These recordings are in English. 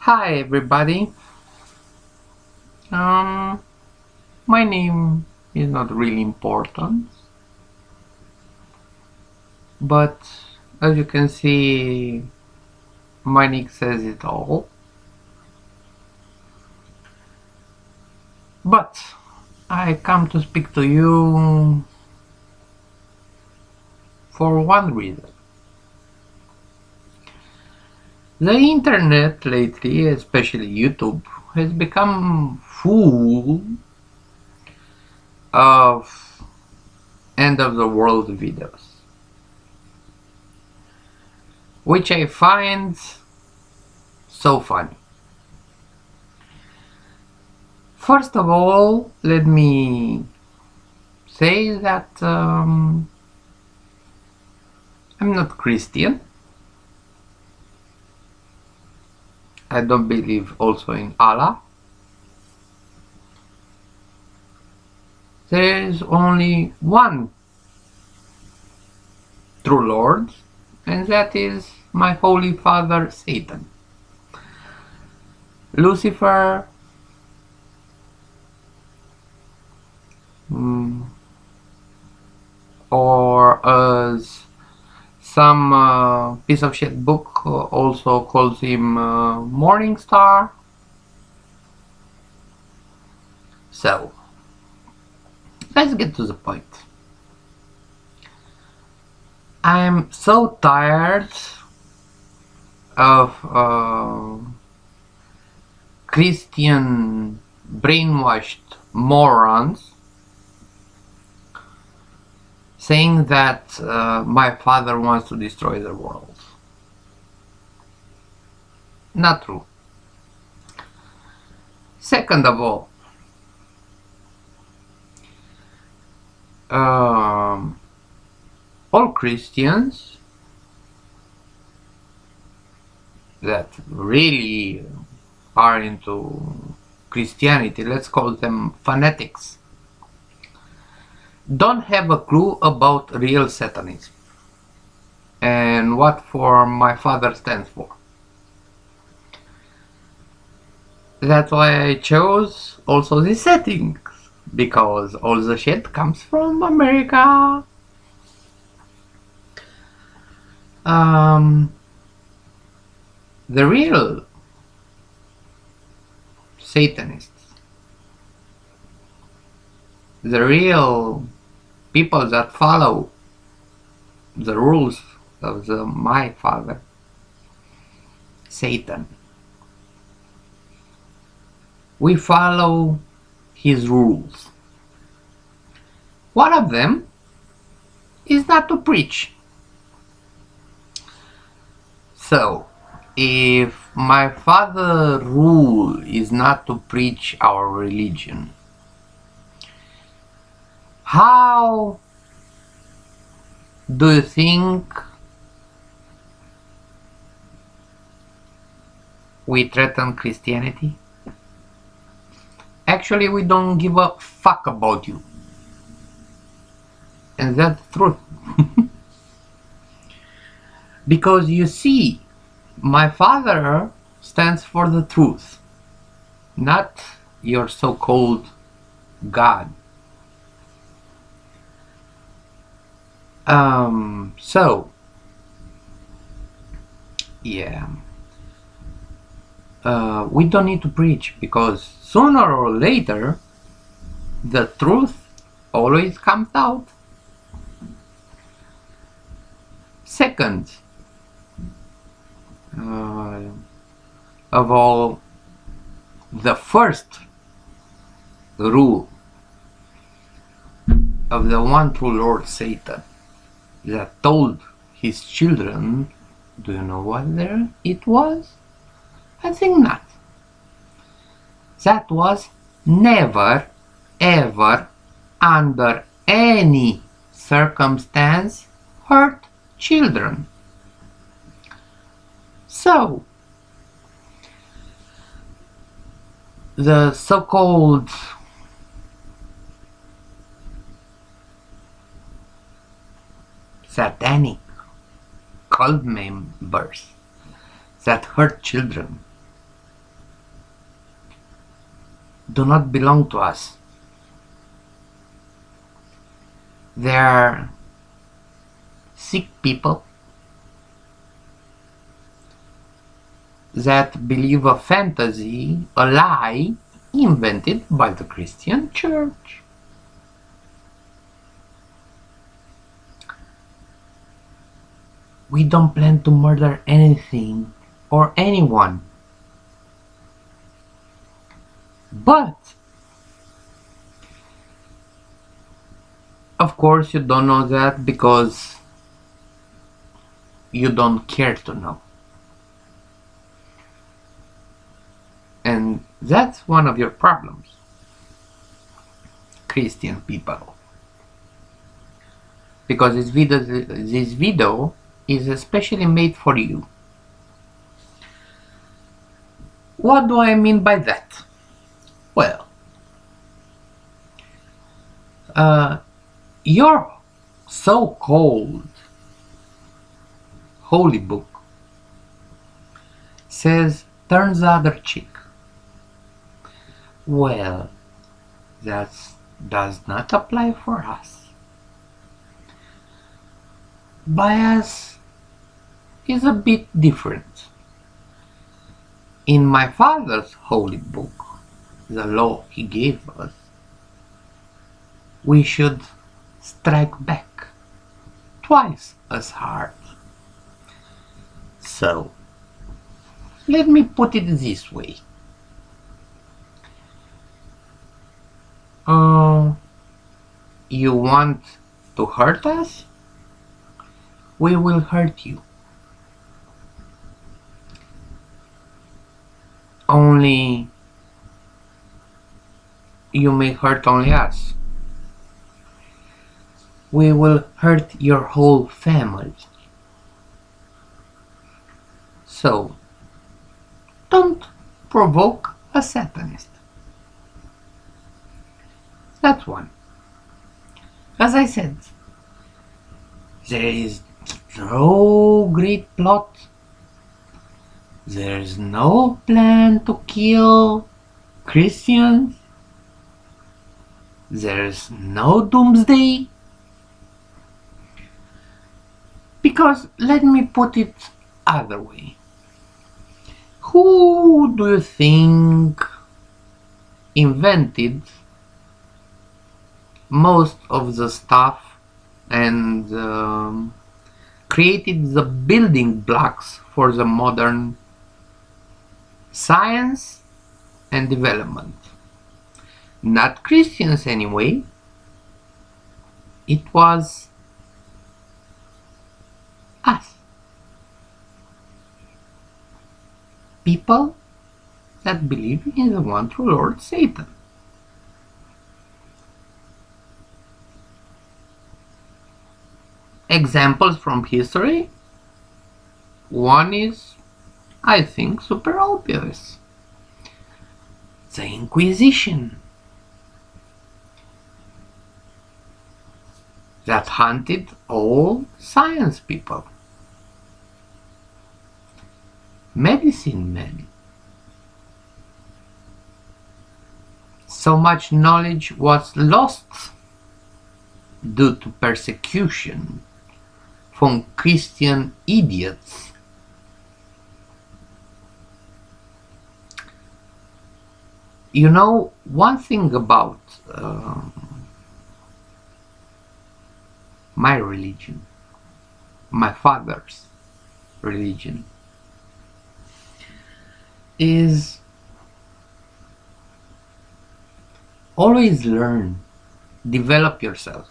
Hi everybody. Um, my name is not really important, but as you can see, my nick says it all. But I come to speak to you for one reason. The internet lately, especially YouTube, has become full of end of the world videos, which I find so funny. First of all, let me say that I'm not Christian. I don't believe also in Allah. There is only one true Lord, and that is my Holy Father Satan. Lucifer, mm, or as some piece of shit book also calls him Morning Star. So, let's get to the point. I'm so tired of Christian brainwashed morons saying that my father wants to destroy the world. Not true. Second of all Christians that really are into Christianity, let's call them fanatics, don't have a clue about real Satanism and what for my father stands for. That's why I chose also this setting, because all the shit comes from America. The real Satanists, the real people that follow the rules of my father, Satan, we follow his rules. One of them is not to preach. So, if my father's rule is not to preach our religion, how do you think we threaten Christianity? Actually, we don't give a fuck about you. And that's the truth. Because you see, my father stands for the truth, not your so-called God. So, yeah. We don't need to preach, because sooner or later the truth always comes out. Second, of all, the first rule of the one true Lord Satan that told his children, do you know what it was? I think not. That was never, ever, under any circumstance, hurt children. So, the so-called satanic cult members that hurt children, do not belong to us. They are sick people that believe a fantasy, a lie invented by the Christian Church. We don't plan to murder anything or anyone. But, of course, you don't know that because you don't care to know. And that's one of your problems, Christian people. Because this video is especially made for you. What do I mean by that? Well, your so-called holy book says turn the other cheek. Well, that does not apply for us. Bias is a bit different. In my father's holy book, the law he gave us, we should strike back twice as hard. So, let me put it this way. You want to hurt us? We will hurt you. Only you may hurt only us. We will hurt your whole family. So, don't provoke a Satanist. That's one. As I said, there is no great plot. There's no plan to kill Christians. There's no doomsday. Because let me put it other way. Who do you think invented most of the stuff and created the building blocks for the modern science and development? Not Christians anyway. It was us. People that believe in the one true Lord Satan. Examples from history? One is, I think, super obvious. The Inquisition. That hunted all science people. Medicine men. So much knowledge was lost due to persecution from Christian idiots. You know, one thing about my religion, my father's religion, is always learn, develop yourself.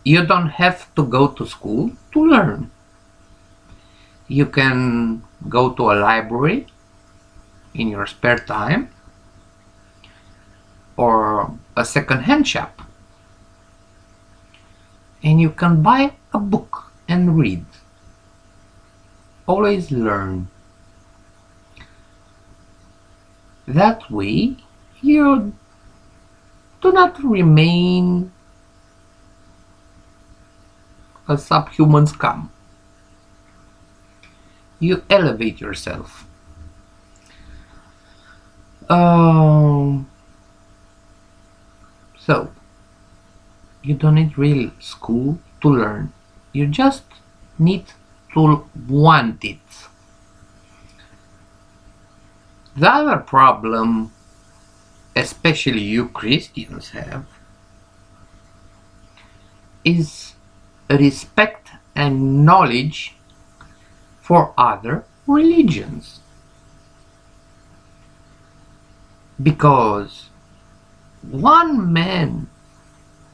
You don't have to go to school to learn. You can go to a library in your spare time or a second-hand shop, and you can buy a book and read. Always learn. That way you do not remain a subhuman scum. You elevate yourself. Um, so, you don't need real school to learn. You just need to want it. The other problem, especially you Christians have, is respect and knowledge for other religions. Because one man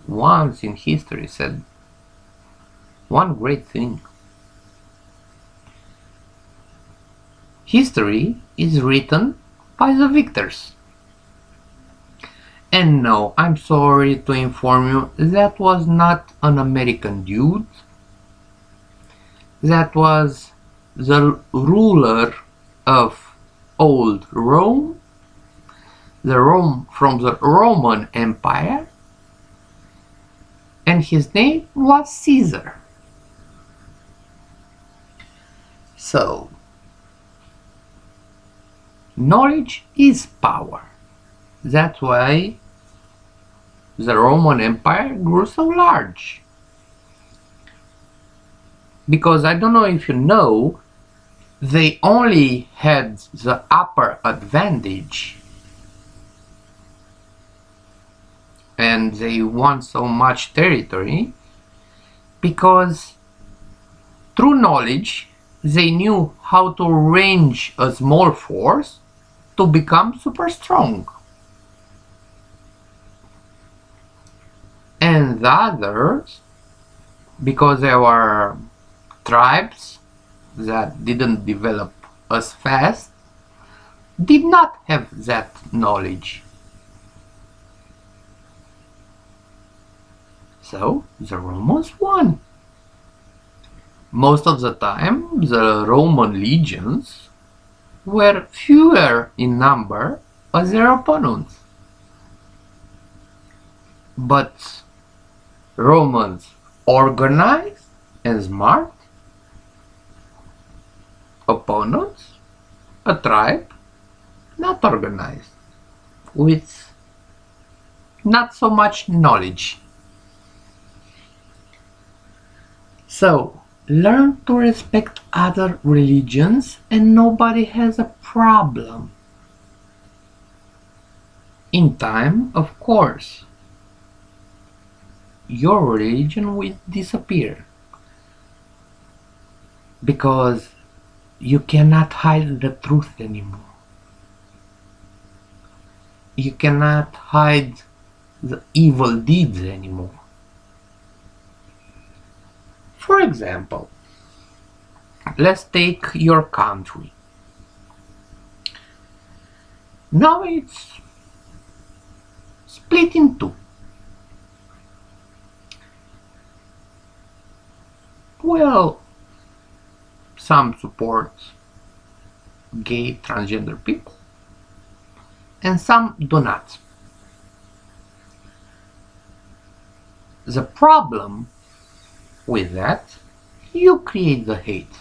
once in history said one great thing. History is written by the victors. And no, I'm sorry to inform you, that was not an American dude. That was the ruler of old Rome, the Rome from the Roman Empire, and his name was Caesar. So, knowledge is power. That's why the Roman Empire grew so large. Because I don't know if you know, they only had the upper advantage and they won so much territory because through knowledge they knew how to arrange a small force to become super strong. And the others, because there were tribes that didn't develop as fast, did not have that knowledge. So the Romans won. Most of the time, the Roman legions were fewer in number as their opponents. But Romans organized and smart, opponents, a tribe not organized, with not so much knowledge. So, learn to respect other religions and nobody has a problem. In time, of course, your religion will disappear because you cannot hide the truth anymore. You cannot hide the evil deeds anymore. For example, let's take your country. Now it's split in two. Well, some support gay transgender people and some do not. The problem with that, you create the hate.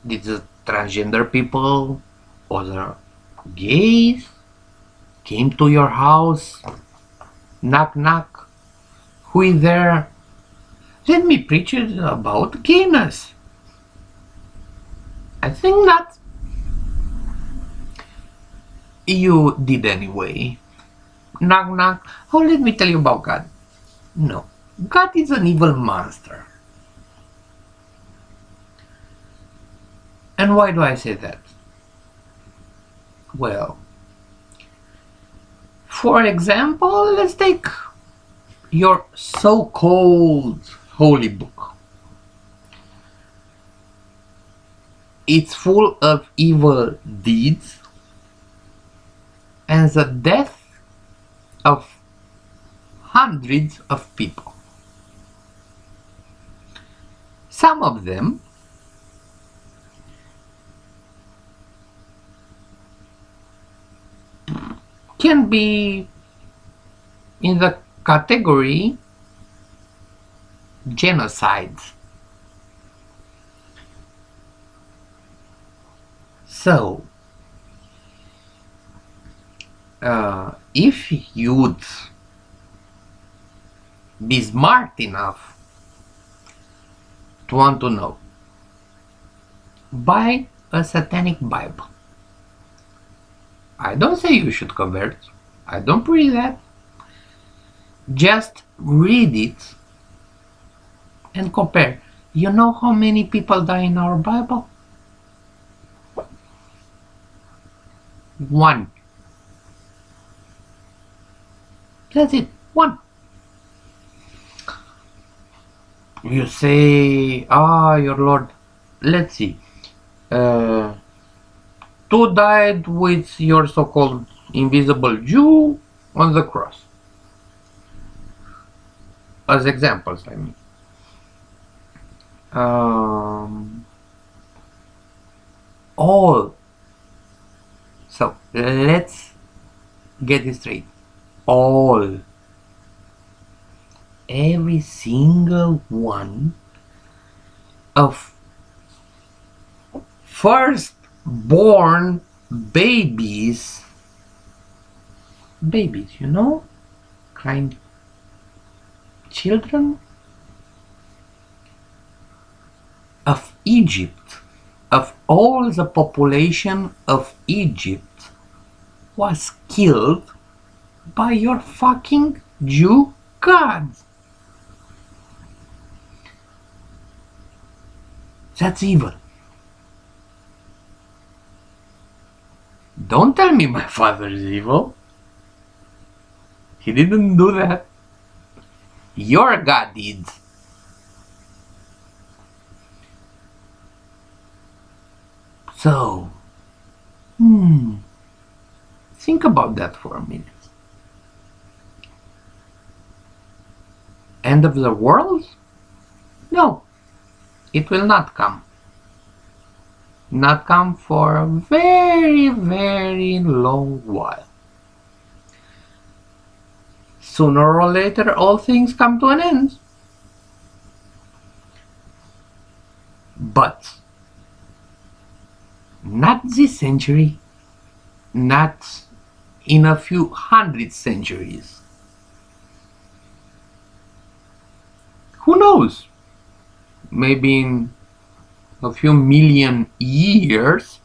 Did the transgender people or the gays came to your house, knock knock, who is there? Let me preach it about gayness. I think not. You did anyway. Knock knock. Oh, let me tell you about God. No, God is an evil monster. And why do I say that? Well, for example, let's take your so-called holy book. It's full of evil deeds and the death of hundreds of people. Some of them can be in the category genocide. So, if you'd be smart enough to want to know, buy a satanic Bible. I don't say you should convert. I don't preach that. Just read it and compare. You know how many people die in our Bible? One. That's it. One. You say, your Lord, let's see. Two died with your so-called invisible Jew on the cross. As examples, I mean. All. So, let's get this straight. All. Every single one of first-born babies, you know, crying children of Egypt, of all the population of Egypt, was killed by your fucking Jew gods. That's evil. Don't tell me my father is evil. He didn't do that. Your God did. So, think about that for a minute. End of the world? No, it will not come. Not come for a very, very long while. Sooner or later, all things come to an end. But not this century, not in a few hundred centuries. Who knows? Maybe in a few million years,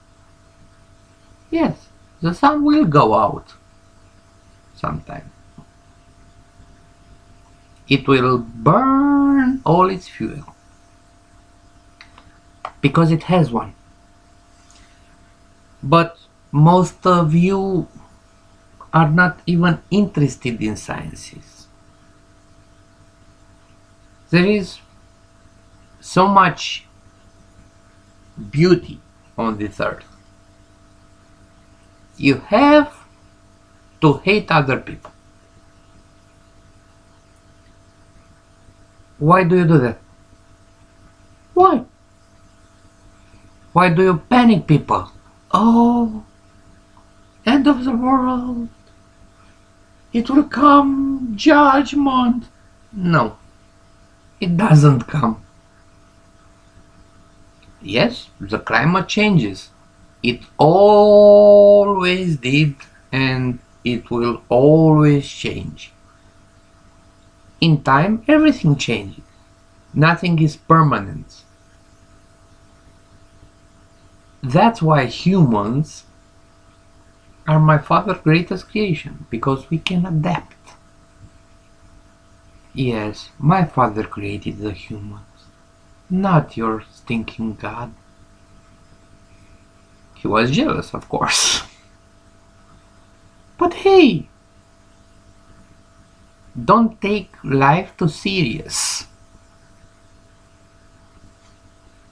yes, the sun will go out sometime. It will burn all its fuel because it has one. But most of you are not even interested in sciences. There is so much beauty on this earth. You have to hate other people. Why do you do that? Why? Why do you panic people? Oh, end of the world. It will come, judgment. No, it doesn't come. Yes, the climate changes. It always did, and it will always change. In time, everything changes. Nothing is permanent. That's why humans are my father's greatest creation, because we can adapt. Yes, my father created the humans, not your stinking God. He was jealous, of course. But hey, don't take life too serious.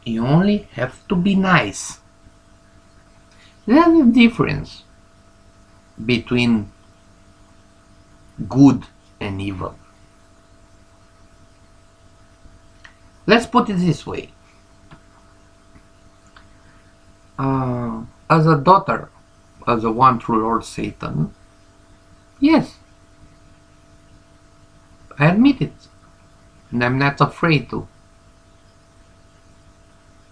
You only have to be nice. There's a difference between good and evil. Let's put it this way. As a daughter of the one true Lord Satan, yes, I admit it, and I'm not afraid to.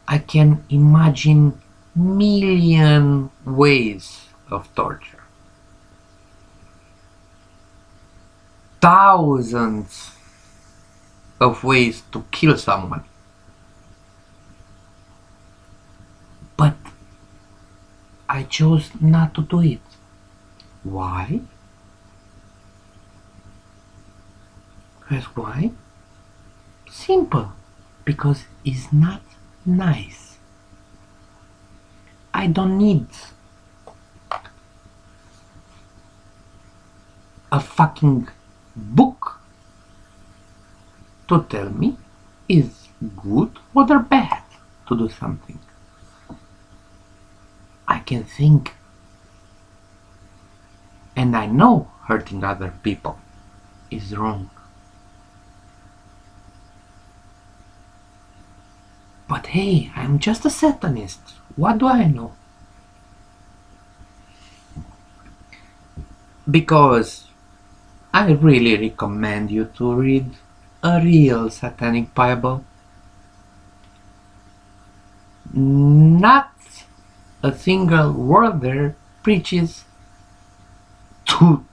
I can imagine million ways of torture. thousands of ways to kill someone. But I chose not to do it. Why? Guess why? Simple. Because it's not nice. I don't need a fucking book to tell me is good or bad to do something. I can think, and I know hurting other people is wrong. But hey, I'm just a Satanist. What do I know? Because I really recommend you to read a real satanic Bible. Not a single word there preaches to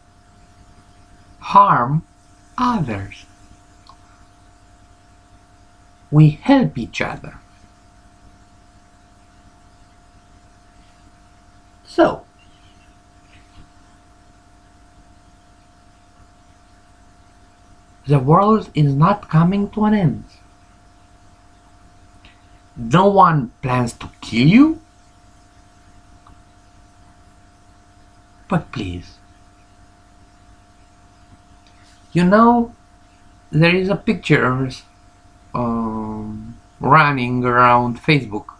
harm others. We help each other. So, the world is not coming to an end. No one plans to kill you. But please, you know, there is a picture running around Facebook.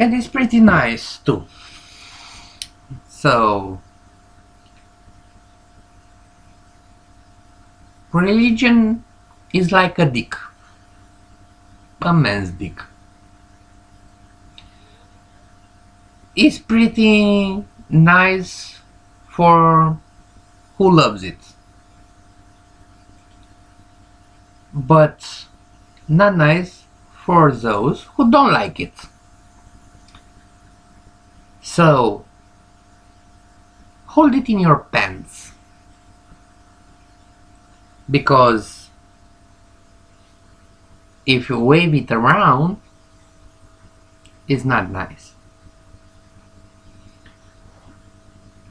And it's pretty nice too. So, religion is like a dick. A man's dick. It's pretty nice for who loves it. But not nice for those who don't like it. So, hold it in your pants. Because if you wave it around, it's not nice.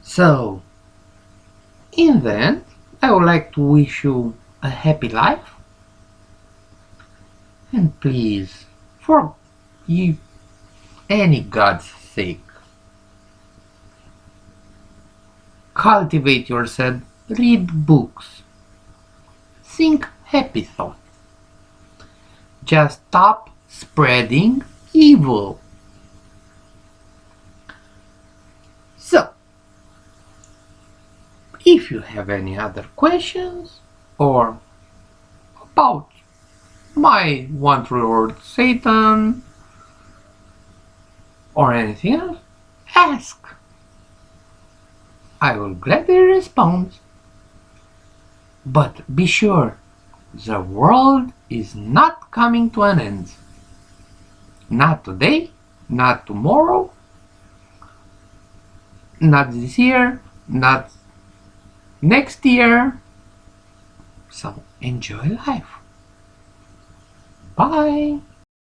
So, in the end, I would like to wish you a happy life. And please, for you, any God's sake, cultivate yourself, read books, think happy thoughts. Just stop spreading evil. So, if you have any other questions or about my one true word Satan or anything else, ask. I will gladly respond. But be sure, the world is not coming to an end. Not today, not tomorrow, not this year, not next year. So enjoy life. Bye.